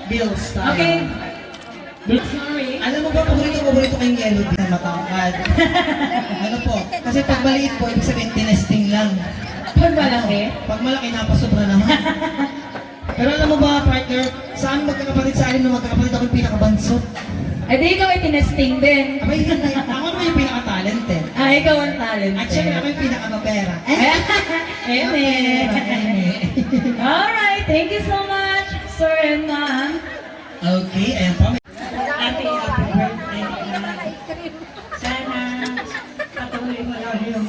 Bills tayo. Okay. Sorry. Alam mo ba, paborito kayong yellow din na matangkad. Ano po? Kasi pag maliit po, ibig sabihin tinesting lang. Pag malaki? Pag malaki, napasobra naman. Pero alam mo ba, partner, sa amin magkakapatid, sa amin na magkakapatid, ako yung pinakabansot. Eh di ikaw ay tinesting din. Abay, hindi. Ako naman yung pinaka-talented. Ah, ikaw ang talent. At syempre ako yung pinaka-mapera. Eme. Alright, thank you so much, sir and ma'am. Okay, ayan po. Ate, happy birthday. Sana patuloy mo lang yung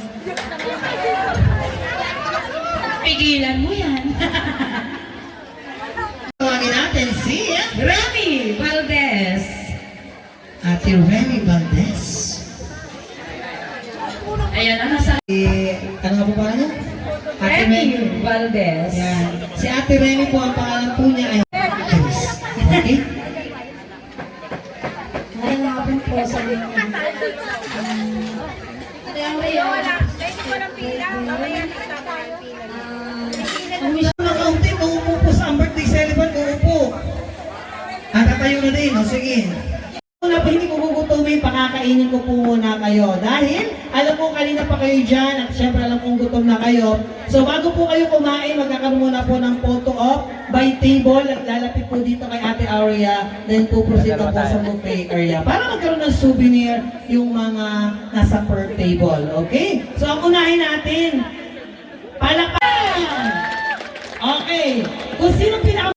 Pigilan mo yan. Tawagin natin si Remy Valdez. Ate Remy Valdez. Ayan, ano sa Ano nga po pala niya? Ate Remy Valdez. Yan. Si Ate Remy po, ang pangalan po niya ay Joyce. Okay? nalalaban po sa mga Ang gusto na kaunti, uupo po sa birthday celebrant, uupo. Tatayo na din, o sige. Una pa hindi ko gugutumin, pakakainin ko po muna kayo. Dahil, alam ko kanina pa kayo dyan, at syempre alam kong gutom na kayo. So bago po kayo kumain, magkakaroon muna po ng photo op by table. At lalapit po dito kay Ate Aurea, then po proceed na po sa buffet area. Para magkaroon ng souvenir yung mga nasa per table. Okay? So ang unahin natin, palakpan! Okay. Kung sino pinaka...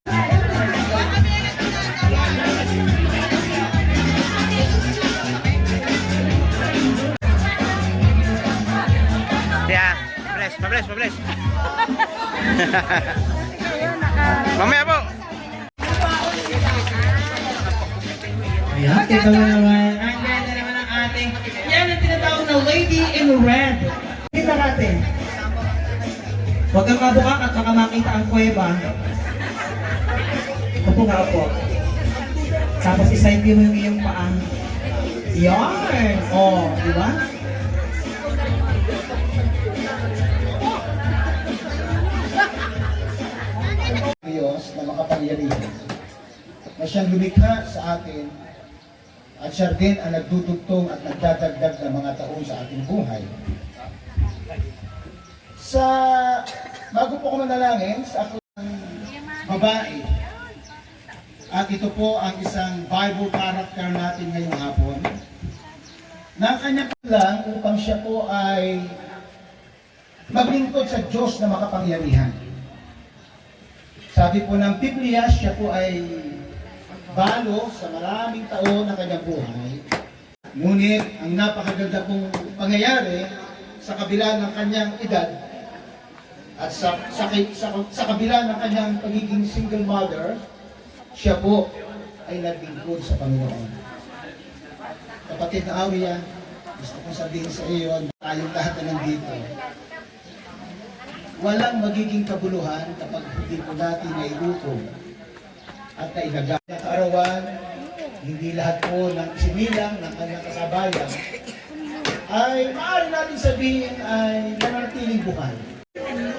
Yeah, pables. Mamaya po. Ayan, kita mo naman. Ang ganda naman ang ating... Yan ang tinatawag na Lady in Red. Kita natin. Huwag kang kabukak at baka makita ang kuweba. Opo nga po. Tapos iside mo yung iyong paa. Yarn! Oh, di ba? Diyos na makapangyarihan na siyang lumikha sa atin at siya din ang nagdudugtong at nagdadagdag ng mga taon sa ating buhay. Bago po ako manalangin sa akong babae, at ito po ang isang Bible character natin ngayong hapon, na kanya lang upang siya po ay maglingkod sa Diyos na makapangyarihan. Sabi po ng Biblia, siya po ay balo sa maraming taon ng kanyang buhay. Ngunit ang napakaganda pong pangyayari sa kabila ng kanyang edad at sa kabila ng kanyang pagiging single mother, siya po ay naglingkod sa Panginoon. Kapatid na Aurea, gusto kong sabihin sa iyo, tayong lahat na nandito, walang magiging kabuluhan kapag hindi po natin naiutom at nailagay ng kaarawan, hindi lahat po ng sinilang ng kanyang kasabayan ay maaari natin sabihin ay nanatiling buhay.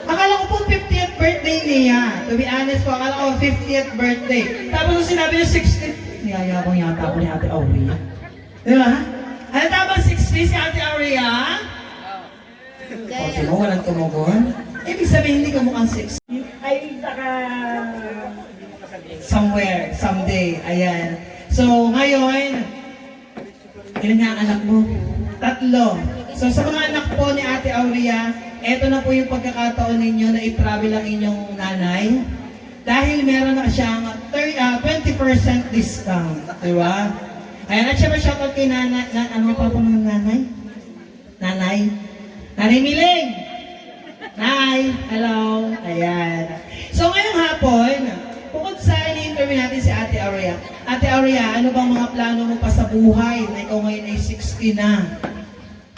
Akala ko po 50th birthday niya. To be honest po, akala ko 50th birthday. Tapos nung sinabi niya 60th, niyayabang yata po ni Ate Aurea. Di ba? Ano tapos 60 si Ate Aurea? O, sino walang tumugon? Ibig sabihin, hindi ka mukhang 60. ay naka Somewhere, someday. Ayan. So, ngayon, ilan nga ang anak mo? 3. So, sa mga anak po ni Ate Aurea, eto na po yung pagkakataon ninyo na i-travel ang inyong nanay. Dahil meron na siyang 20% discount. Diba? Ayan, at syempre shoutout kay nanay. Ano pa po ng nanay? Nanay? Nanay Miling! Nay! Hello! Ayan. So ngayong hapon, bukod sa ini-interview natin si Ate Aurea. Ate Aurea, ano bang mga plano mo pa sa buhay na ikaw ngayon ay 60 na?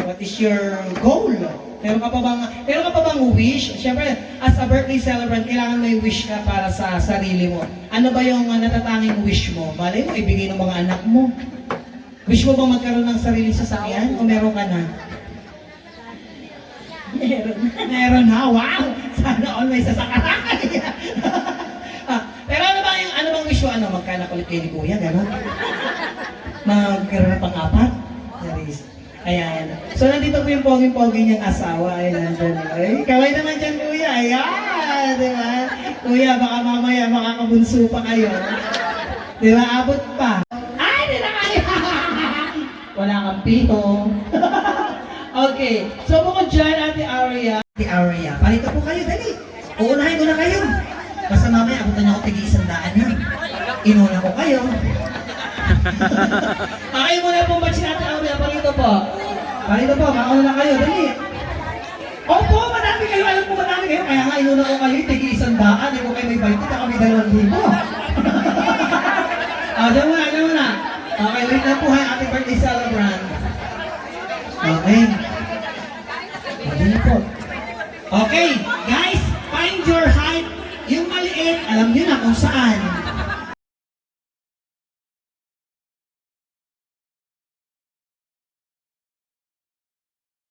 What is your goal? Meron ka pa bang wish? Siyempre, as a birthday celebrant, kailangan may wish ka para sa sarili mo. Ano ba yung natatanging wish mo? Malay mo, ibigay ng mga anak mo. Wish mo bang magkaroon ng sarili sasakyan? O meron ka na? Meron na? Wow! Sana all may sasakyan. Pero ano bang wish mo? Magkano kayo ni Kuya, gano'n? Magkaroon na pang-apat? Charis. Ayan. So, nandito po yung poging-pogi niyang asawa. Ay, nandyan. Ay, kaway naman dyan, Kuya. Ayan, di ba? Kuya, baka mamaya makakabunso pa kayo. Di ba? Abot pa. Ay, di na kayo! Wala kang pito. Okay. So, bukod dyan, Ate Aria. Ate Aria, palito po kayo, dali. Uunahin ko na kayo. Basta mamaya, abutan niyo ako tig-100 na. Inuna ko kayo. Okay muna po ba si Ate Aurea? Palito po. Palito po, mauna na kayo. Dali. Opo, madami kayo. Alam ko madami kayo. Kaya nga inuna ko kayo. Tigi-100. Hindi ko kayo may 20. Ako may 2,000. Diyan muna, diyan muna. Okay, wait na po ha. Happy birthday celebrant. Okay. Dali po. Okay, guys. Find your height. Yung maliit, alam niyo na kung saan.